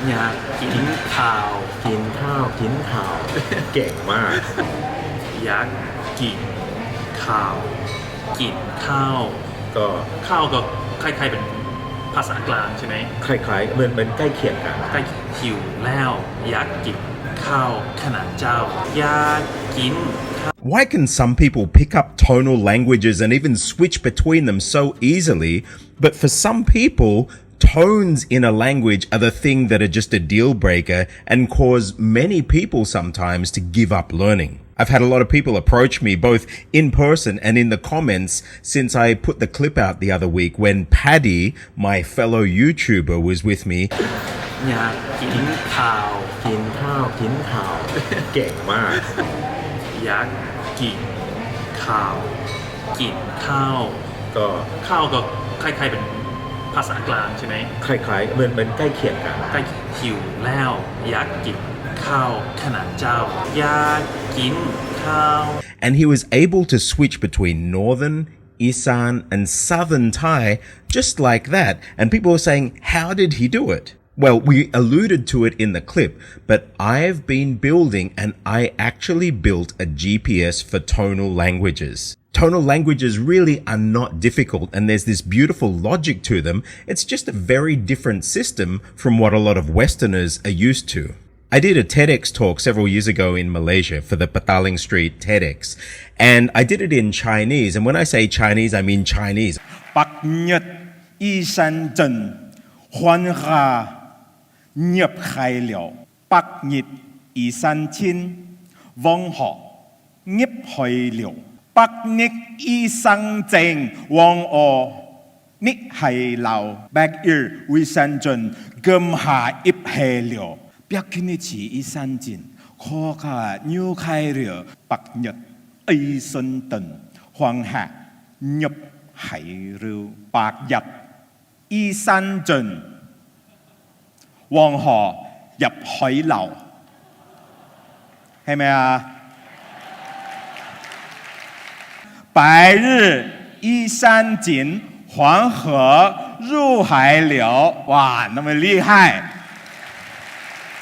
อยากกินข้าวกินข้าวกินข่าว เก่งมาก อยากกินข้าวกินข้าว ก็ ข้าวก็คล้ายๆเป็นภาษากลางใช่ไหมคล้ายๆเหมือนเป็นใกล้เคียงกันใกล้หิวแล้วอยากกินข้าวขนาดเจ้าอยากกิน Why can some people pick up tonal languages and even switch between them so easily, but for some people, tones in a language are the thing that are just a deal breaker and cause many people sometimes to give up learning? I've had a lot of people approach me both in person and in the comments since I put the clip out the other week when Paddy, my fellow YouTuber, was with me. อยากกินข้าวกินข้าวกินข่าว เก่งมาก อยากกินข้าวกินข้าว ก็ ข้าวก็คล้ายๆเป็นภาษากลางใช่ไหมคล้ายๆเหมือนเป็นใกล้เคียงกันใกล้หิวแล้วอยากกินข้าวขนาดเจ้าอยากกินข้าว And he was able to switch between northern, Isaan and southern Thai just like that. And people were saying, how did he do it? Well, we alluded to it in the clip, but I've been building and I actually built a GPS for tonal languages. Tonal languages really are not difficult and there's this beautiful logic to them. It's just a very different system from what a lot of Westerners are used to. I did a TEDx talk several years ago in Malaysia for the Petaling Street TEDx, and I did it in Chinese. And when I say Chinese, I mean Chinese. 白日依山盡，看下入開了。白日依山天，黃河入去了。白日依山靜，黃河入去了。白日依山盡，今下入去了。白日依山盡，看下入開了。白日依山盡，黃河入去了。白日依山盡，黃河入海流，係咪啊？白日依山盡，黃河入海流。哇，那麼厲害！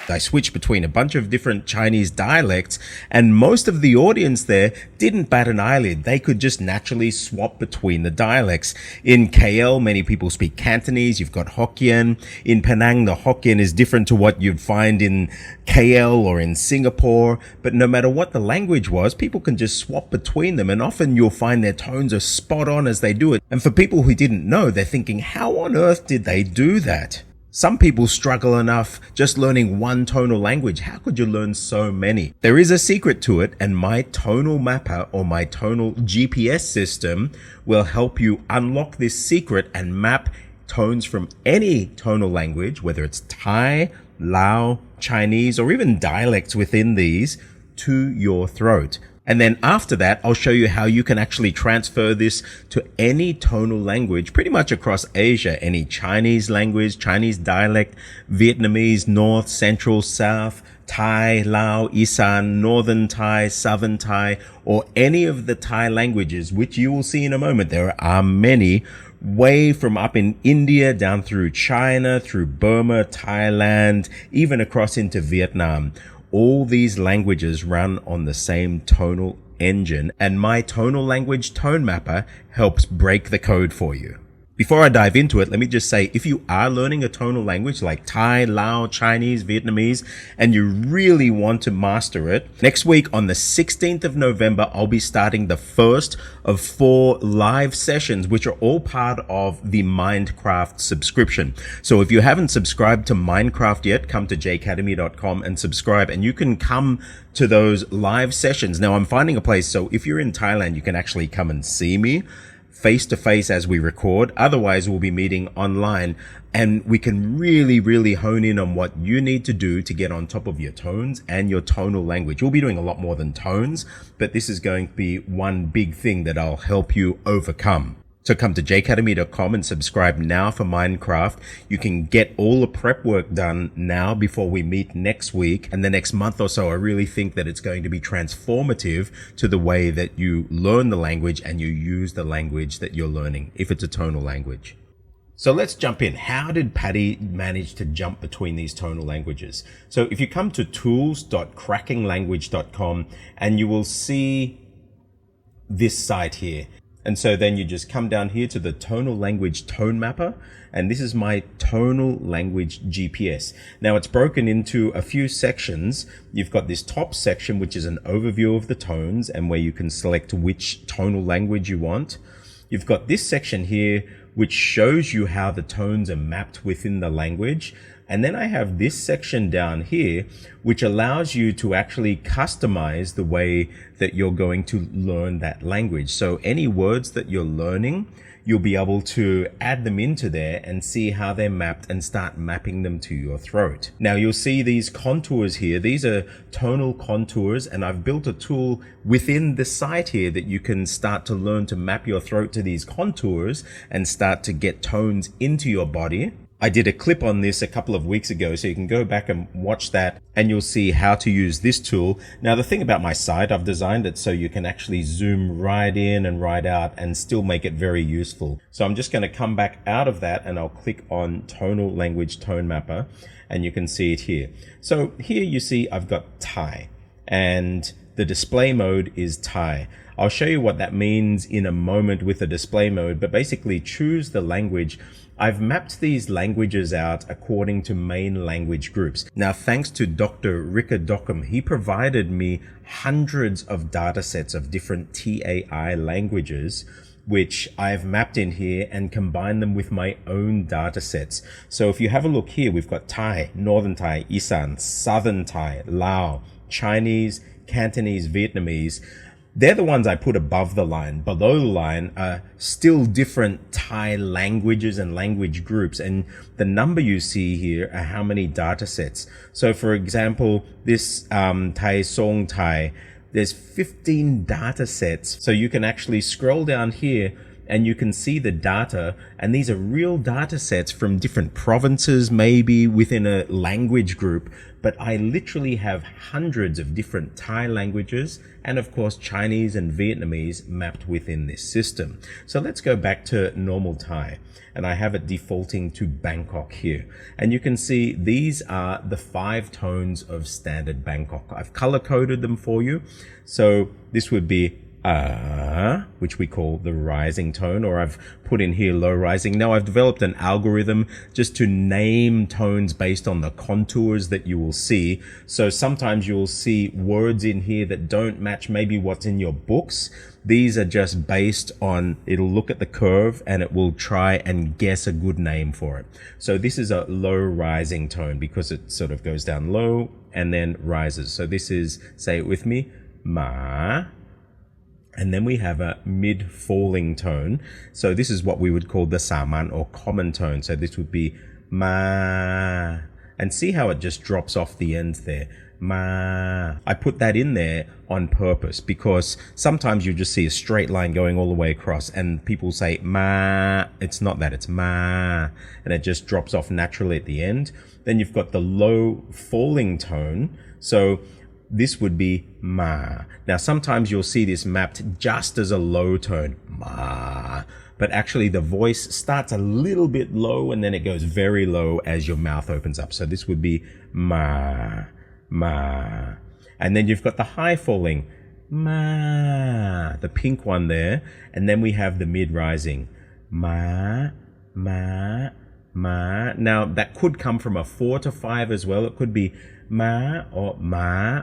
I switched between a bunch of different Chinese dialects, and most of the audience there didn't bat an eyelid. They could just naturally swap between the dialects. In KL, many people speak Cantonese. You've got Hokkien. In Penang, the Hokkien is different to what you'd find in KL or in Singapore. But no matter what the language was, people can just swap between them, and often you'll find their tones are spot on as they do it. And for people who didn't know, they're thinking, how on earth did they do that? Some people struggle enough just learning one tonal language. How could you learn so many? There is a secret to it, and my tonal mapper or my tonal GPS system will help you unlock this secret and map tones from any tonal language, whether it's Thai, Lao, Chinese, or even dialects within these, to your throat. And then after that, I'll show you how you can actually transfer this to any tonal language pretty much across Asia, any Chinese language, Chinese dialect, Vietnamese, North, Central, South, Thai, Lao, Isaan, Northern Thai, Southern Thai, or any of the Thai languages, which you will see in a moment. There are many, way from up in India, down through China, through Burma, Thailand, even across into Vietnam. All these languages run on the same tonal engine, and my Tonal Language Tone Mapper helps break the code for you. Before I dive into it, let me just say, if you are learning a tonal language like Thai, Lao, Chinese, Vietnamese, and you really want to master it, next week on the 16th of November, I'll be starting the first of 4 live sessions, which are all part of the Mindcraft subscription. So if you haven't subscribed to Mindcraft yet, come to jacademy.com and subscribe, and you can come to those live sessions. Now, I'm finding a place, so if you're in Thailand, you can actually come and see me face to face as we record. Otherwise, we'll be meeting online, and we can really hone in on what you need to do to get on top of your tones and your tonal language. We'll be doing a lot more than tones, but this is going to be one big thing that I'll help you overcome. So come to jacademy.com and subscribe now for Minecraft. You can get all the prep work done now before we meet next week. And the next month or so, I really think that it's going to be transformative to the way that you learn the language and you use the language that you're learning, if it's a tonal language. So let's jump in. How did Paddy manage to jump between these tonal languages? So if you come to tools.crackinglanguage.com and you will see this site here. And so then you just come down here to the Tonal Language Tone Mapper, and this is my Tonal Language GPS. Now it's broken into a few sections. You've got this top section, which is an overview of the tones and where you can select which tonal language you want. You've got this section here, which shows you how the tones are mapped within the language. And then I have this section down here, which allows you to actually customize the way that you're going to learn that language. So any words that you're learning, you'll be able to add them into there and see how they're mapped and start mapping them to your throat. Now you'll see these contours here. These are tonal contours, and I've built a tool within the site here that you can start to learn to map your throat to these contours and start to get tones into your body. I did a clip on this a couple of weeks ago, so you can go back and watch that and you'll see how to use this tool. Now, the thing about my site, I've designed it so you can actually zoom right in and right out and still make it very useful. So I'm just going to come back out of that and I'll click on Tonal Language Tone Mapper and you can see it here. So here you see I've got Thai and the display mode is Thai. I'll show you what that means in a moment with the display mode, but basically choose the language. I've mapped these languages out according to main language groups. Now, thanks to Dr. Rika Dockham, he provided me hundreds of data sets of different TAI languages, which I've mapped in here and combined them with my own data sets. So if you have a look here, we've got Thai, Northern Thai, Isaan, Southern Thai, Lao, Chinese, Cantonese, Vietnamese. They're the ones I put above the line. Below the line are still different Thai languages and language groups. And the number you see here are how many data sets. So for example, this Thai Song Thai, there's 15 data sets. So you can actually scroll down here and you can see the data, and these are real data sets from different provinces, maybe within a language group, but I literally have hundreds of different Thai languages and of course Chinese and Vietnamese mapped within this system. So let's go back to normal Thai, and I have it defaulting to Bangkok here. And you can see these are the 5 tones of standard Bangkok. I've color coded them for you. So this would be which we call the rising tone, or I've put in here low rising. Now I've developed an algorithm just to name tones based on the contours that you will see. So sometimes you'll see words in here that don't match maybe what's in your books. These are just based on, it'll look at the curve and it will try and guess a good name for it. So this is a low rising tone because it sort of goes down low and then rises. So this is, say it with me, ma. And then we have a mid-falling tone. So this is what we would call the saman or common tone. So this would be ma. And see how it just drops off the ends there. Ma. I put that in there on purpose because sometimes you just see a straight line going all the way across and people say ma. It's not that, it's ma. And it just drops off naturally at the end. Then you've got the low falling tone. So this would be ma. Now, sometimes you'll see this mapped just as a low tone, ma. But actually the voice starts a little bit low and then it goes very low as your mouth opens up. So this would be ma, ma. And then you've got the high falling, ma, the pink one there. And then we have the mid rising, ma, ma, ma. Now, that could come from a 4 to 5 as well. It could be ma or ma.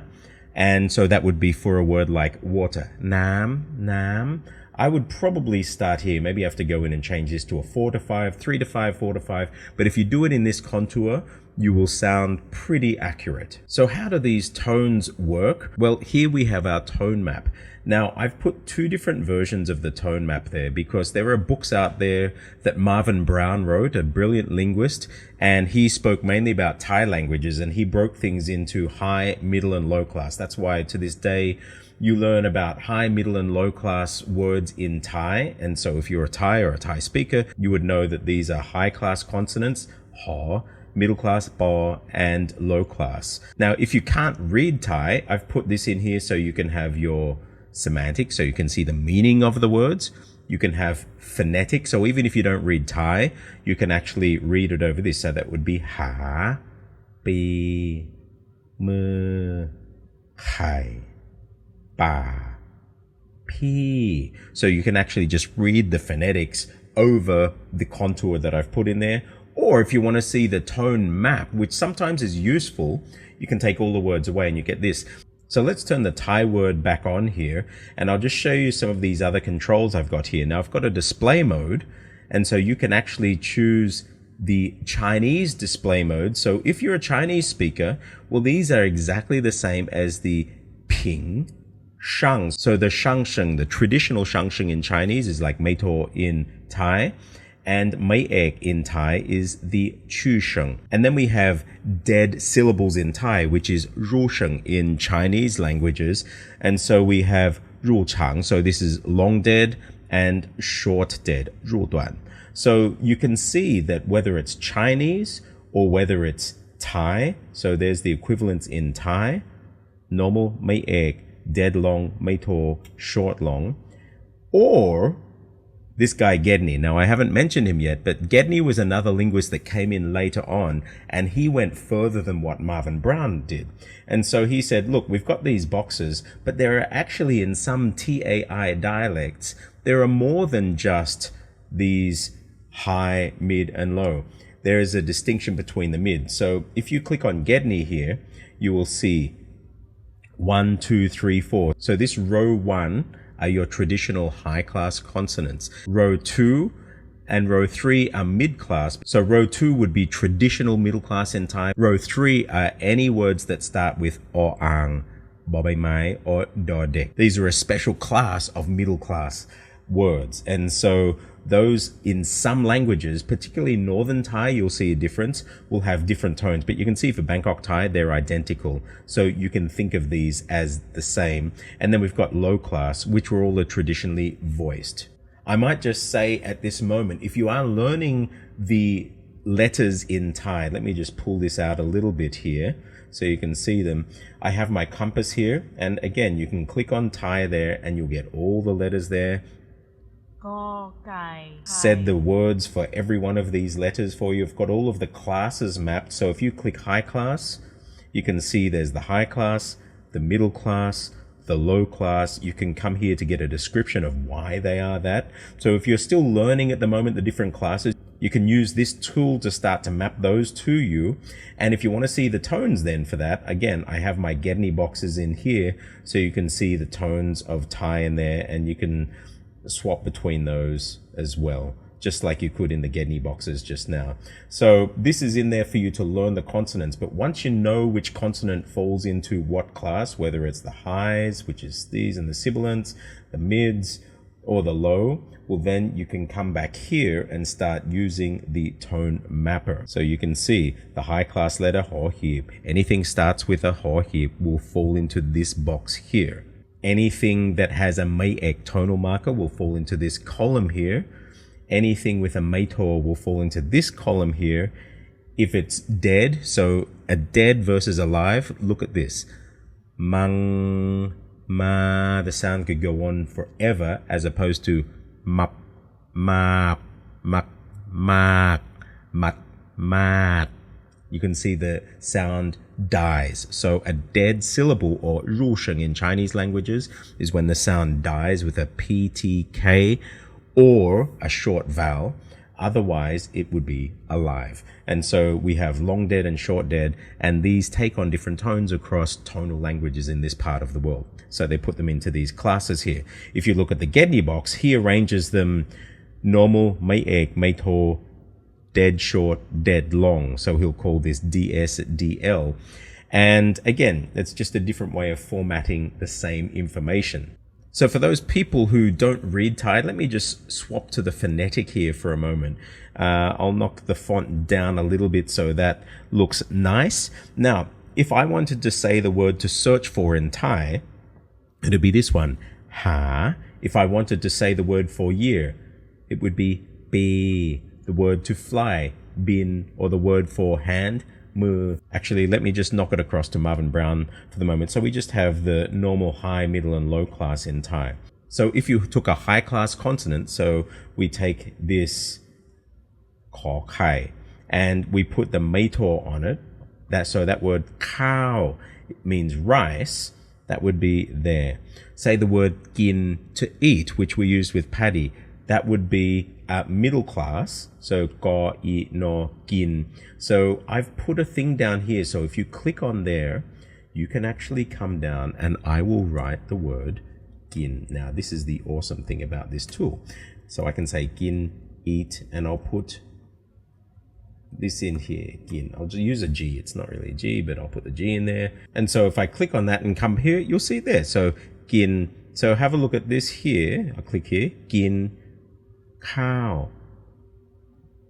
And so that would be for a word like water. Nam, nam. I would probably start here. Maybe I have to go in and change this to a 4 to 5, 3 to 5, 4 to 5. But if you do it in this contour, you will sound pretty accurate. So how do these tones work? Well, here we have our tone map. Now, I've put 2 different versions of the tone map there because there are books out there that Marvin Brown wrote, a brilliant linguist, and he spoke mainly about Thai languages and he broke things into high, middle, and low class. That's why to this day, you learn about high, middle, and low class words in Thai. And so if you're a Thai or a Thai speaker, you would know that these are high class consonants, ha, middle class, ba, and low class. Now, if you can't read Thai, I've put this in here so you can have your semantics, so you can see the meaning of the words. You can have phonetic. So even if you don't read Thai, you can actually read it over this. So that would be ha, pi, mu, khai, pa, pi. So you can actually just read the phonetics over the contour that I've put in there. Or if you want to see the tone map, which sometimes is useful, you can take all the words away and you get this. So let's turn the Thai word back on here, and I'll just show you some of these other controls I've got here. Now I've got a display mode, and so you can actually choose the Chinese display mode. So if you're a Chinese speaker, well, these are exactly the same as the ping, shang. So the shangsheng, the traditional shangsheng in Chinese is like meito in Thai, and mei ek in Thai is the chu sheng. And then we have dead syllables in Thai, which is ru sheng in Chinese languages. And so we have ru chang, so this is long dead, and short dead, ru duan. So you can see that whether it's Chinese or whether it's Thai, so there's the equivalents in Thai, normal, mei ek, dead long, mei to, short long, or this guy Gedney. Now I haven't mentioned him yet, but Gedney was another linguist that came in later on, and he went further than what Marvin Brown did. And so he said, look, we've got these boxes, but there are actually in some TAI dialects, there are more than just these high, mid, and low. There is a distinction between the mid. So if you click on Gedney here, you will see 1, 2, 3, 4. So this row 1 are your traditional high-class consonants. Row 2 and row 3 are mid-class. So row 2 would be traditional middle class in Thai. Row 3 are any words that start with o ang, bo bai mai, or do dek. These are a special class of middle class words. And so those in some languages, particularly Northern Thai, you'll see a difference, will have different tones. But you can see for Bangkok Thai, they're identical. So you can think of these as the same. And then we've got low class, which were all traditionally voiced. I might just say at this moment, if you are learning the letters in Thai, let me just pull this out a little bit here so you can see them. I have my compass here. And again, you can click on Thai there and you'll get all the letters there. Said the words for every one of these letters for you. I've got all of the classes mapped. So if you click high class, you can see there's the high class, the middle class, the low class. You can come here to get a description of why they are that. So if you're still learning at the moment the different classes, you can use this tool to start to map those to you. And if you want to see the tones then for that, again, I have my Gedney boxes in here so you can see the tones of Thai in there, and you can swap between those as well, just like you could in the Gedney boxes just now. So this is in there for you to learn the consonants, but once you know which consonant falls into what class, whether it's the highs, which is these, and the sibilants, the mids, or the low, well then you can come back here and start using the tone mapper. So you can see the high class letter ho hip, anything starts with a ho hip will fall into this box here. Anything that has a mei ek tonal marker will fall into this column here. Anything with a meitor will fall into this column here. If it's dead, so a dead versus alive, look at this. Mang, ma, the sound could go on forever as opposed to map, map, mak, mak, mat, mat. You can see the sound dies. So a dead syllable, or ru sheng in Chinese languages, is when the sound dies with a PTK or a short vowel. Otherwise, it would be alive. And so we have long dead and short dead, and these take on different tones across tonal languages in this part of the world. So they put them into these classes here. If you look at the Gedney box, he arranges them normal, mei ek, mei to, dead short, dead long. So he'll call this DS, DL. And again, it's just a different way of formatting the same information. So for those people who don't read Thai, let me just swap to the phonetic here for a moment. I'll knock the font down a little bit so that looks nice. Now, if I wanted to say the word to search for in Thai, it'd be this one, ha. If I wanted to say the word for year, it would be be. The word to fly, bin, or the word for hand, mu. Actually, let me just knock it across to Marvin Brown for the moment. So we just have the normal high, middle, and low class in Thai. So if you took a high class consonant, so we take this kho kai and we put the meito on it, so that word cow means rice, that would be there. Say the word gin, to eat, which we used with Paddy, that would be middle class, so go I no gin. So I've put a thing down here, so if you click on there, you can actually come down and I will write the word gin. Now this is the awesome thing about this tool. So I can say gin, eat, and I'll put this in here, gin. I'll just use a G, it's not really a G, but I'll put the G in there. And so if I click on that and come here, you'll see there. So gin, so have a look at this here. I'll click here, gin, cow,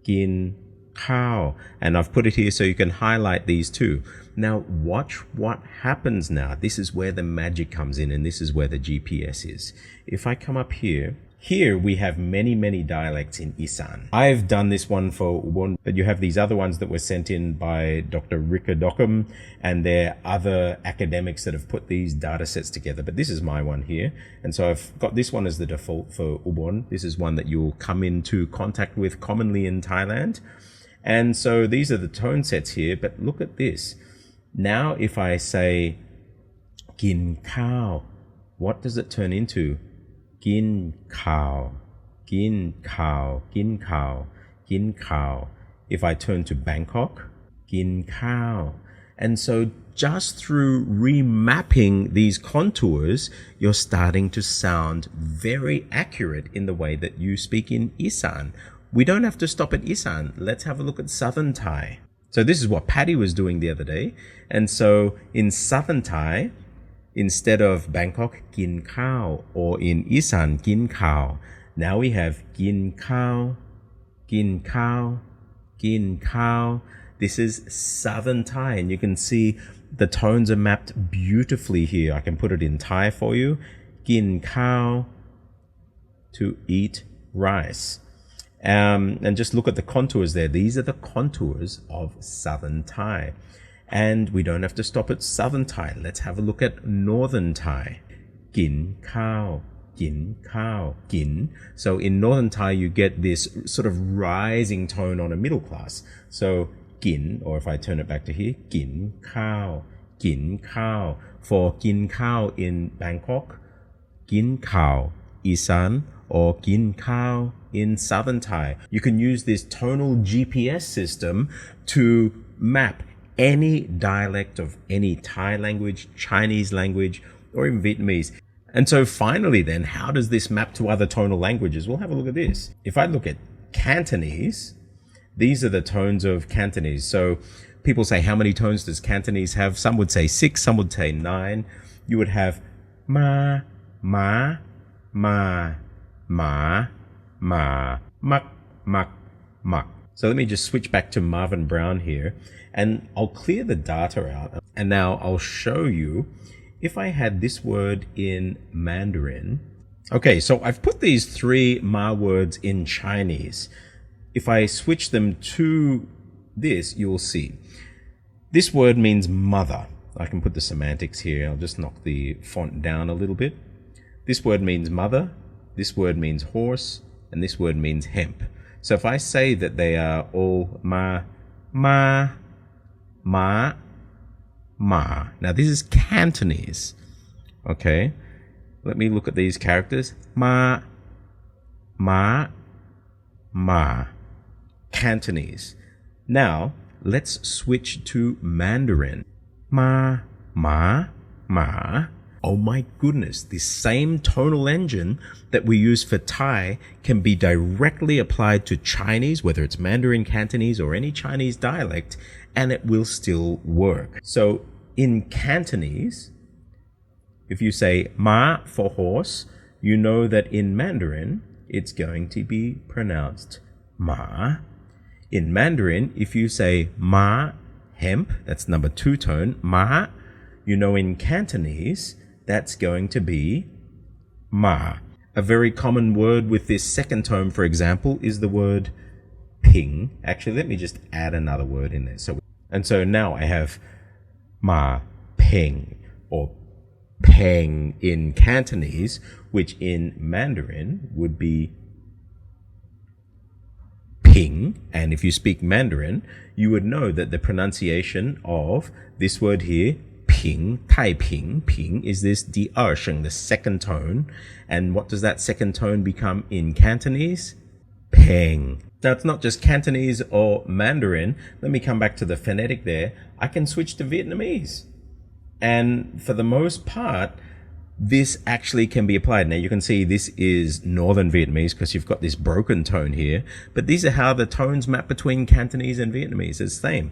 gin, cow, and I've put it here so you can highlight these two. Now watch what happens now. This is where the magic comes in, and this is where the GPS is. If I come up here we have many dialects in Isaan. I've done this one for Ubon, but you have these other ones that were sent in by Dr. Rika Dockham, and there are other academics that have put these data sets together, but this is my one here. And so I've got this one as the default for Ubon. This is one that you'll come into contact with commonly in Thailand. And so these are the tone sets here, but look at this. Now if I say gin cow, what does it turn into? Gin cow, gin cow, gin cow, gin cow. If I turn to Bangkok, gin cow. And so just through remapping these contours, you're starting to sound very accurate in the way that you speak in Isaan. We don't have to stop at Isaan. Let's have a look at Southern Thai. So this is what Paddy was doing the other day. And so in Southern Thai, instead of Bangkok, gin cow, or in Isaan, gin cow, now we have gin cow, gin cow, gin cow. This is Southern Thai, and you can see the tones are mapped beautifully here. I can put it in Thai for you. Gin cow, to eat rice. And just look at the contours there. These are the contours of Southern Thai. And we don't have to stop at Southern Thai. Let's have a look at Northern Thai. Gin cow, gin cow, gin. So in Northern Thai, you get this sort of rising tone on a middle class. So gin, or if I turn it back to here, gin cow, gin cow. For gin cow in Bangkok, gin cow, Isaan, or gin cow in Southern Thai. You can use this tonal GPS system to map any dialect of any Thai language, Chinese language, or even Vietnamese. And so finally then, how does this map to other tonal languages? We'll have a look at this. If I look at Cantonese, these are the tones of Cantonese. So people say, how many tones does Cantonese have? Some would say 6, some would say 9. You would have ma, ma, ma, ma, ma, mak, mak, mak. So let me just switch back to Marvin Brown here, and I'll clear the data out. And now I'll show you if I had this word in Mandarin. Okay, so I've put these 3 ma words in Chinese. If I switch them to this, you'll see. This word means mother. I can put the semantics here. I'll just knock the font down a little bit. This word means mother. This word means horse. And this word means hemp. So if I say that they are all ma, ma, ma, ma. Now this is Cantonese. Okay. Let me look at these characters. Ma, ma, ma. Cantonese. Now let's switch to Mandarin. Ma, ma, ma. Oh my goodness, this same tonal engine that we use for Thai can be directly applied to Chinese, whether it's Mandarin, Cantonese, or any Chinese dialect, and it will still work. So in Cantonese, if you say ma for horse, you know that in Mandarin, it's going to be pronounced ma. In Mandarin, if you say ma, hemp, that's number 2 tone, ma, you know in Cantonese, that's going to be ma. A very common word with this second tone, for example, is the word ping. Actually, let me just add another word in there. So now I have ma, ping, or peng in Cantonese, which in Mandarin would be ping. And if you speak Mandarin, you would know that the pronunciation of this word here, ping, tai ping, ping, is this di sheng, the second tone. And what does that second tone become in Cantonese? Peng. Now, it's not just Cantonese or Mandarin. Let me come back to the phonetic there. I can switch to Vietnamese. And for the most part, this actually can be applied. Now, you can see this is Northern Vietnamese because you've got this broken tone here. But these are how the tones map between Cantonese and Vietnamese. It's the same.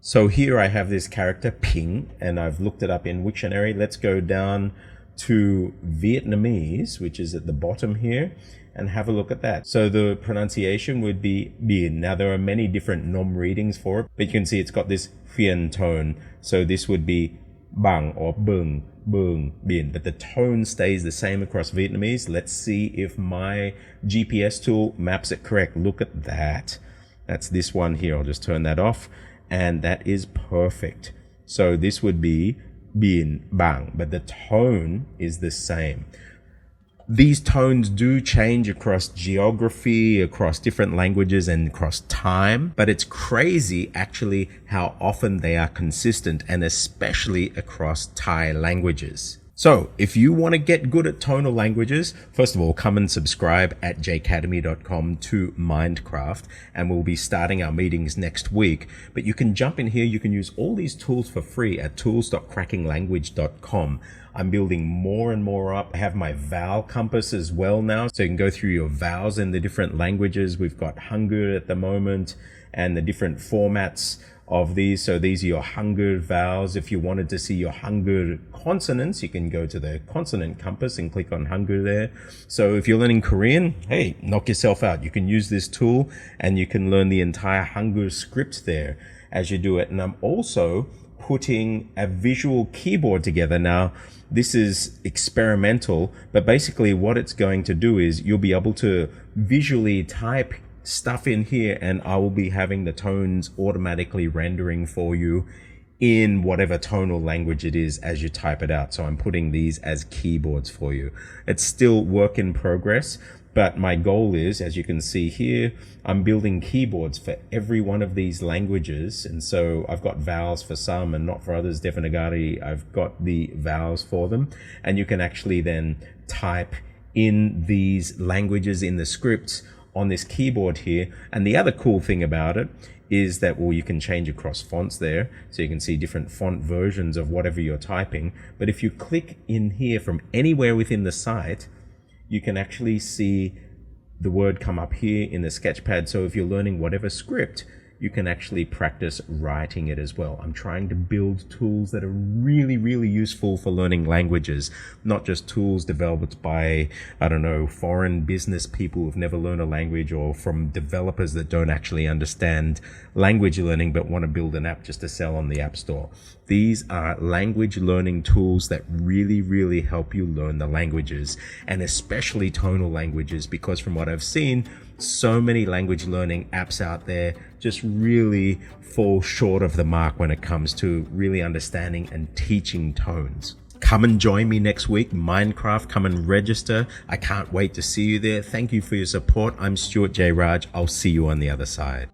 So here I have this character ping, and I've looked it up in Wiktionary. Let's go down to Vietnamese, which is at the bottom here, and have a look at that. So the pronunciation would be bien. Now there are many different nom readings for it, but you can see it's got this phian tone. So this would be bang or bung, bung, bien. But the tone stays the same across Vietnamese. Let's see if my GPS tool maps it correct. Look at that. That's this one here. I'll just turn that off. And that is perfect. So this would be bien, bang, but the tone is the same. These tones do change across geography, across different languages, and across time, but it's crazy actually how often they are consistent, and especially across Thai languages. So if you want to get good at tonal languages, first of all, come and subscribe at jacademy.com to Mindcraft, and we'll be starting our meetings next week. But you can jump in here. You can use all these tools for free at tools.crackinglanguage.com. I'm building more and more up. I have my vowel compass as well now, so you can go through your vowels in the different languages. We've got Hangul at the moment and the different formats of these. So these are your Hangul vowels. If you wanted to see your Hangul consonants, you can go to the consonant compass and click on Hangul there. So if you're learning Korean, hey, knock yourself out. You can use this tool and you can learn the entire Hangul script there as you do it. And I'm also putting a visual keyboard together. Now, this is experimental, but basically what it's going to do is you'll be able to visually type stuff in here, and I will be having the tones automatically rendering for you in whatever tonal language it is as you type it out. So I'm putting these as keyboards for you. It's still work in progress, but my goal is, as you can see here, I'm building keyboards for every one of these languages. And so I've got vowels for some and not for others. Definitely, I've got the vowels for them. And you can actually then type in these languages in the scripts on this keyboard here. And the other cool thing about it is that, well, you can change across fonts there, so you can see different font versions of whatever you're typing. But if you click in here from anywhere within the site, you can actually see the word come up here in the sketchpad. So if you're learning whatever script, you can actually practice writing it as well. I'm trying to build tools that are really, really useful for learning languages, not just tools developed by, I don't know, foreign business people who've never learned a language, or from developers that don't actually understand language learning but want to build an app just to sell on the App Store. These are language learning tools that really, really help you learn the languages, and especially tonal languages, because from what I've seen, so many language learning apps out there just really fall short of the mark when it comes to really understanding and teaching tones. Come and join me next week, Mindcraft. Come and register. I can't wait to see you there. Thank you for your support. I'm Stuart J. Raj. I'll see you on the other side.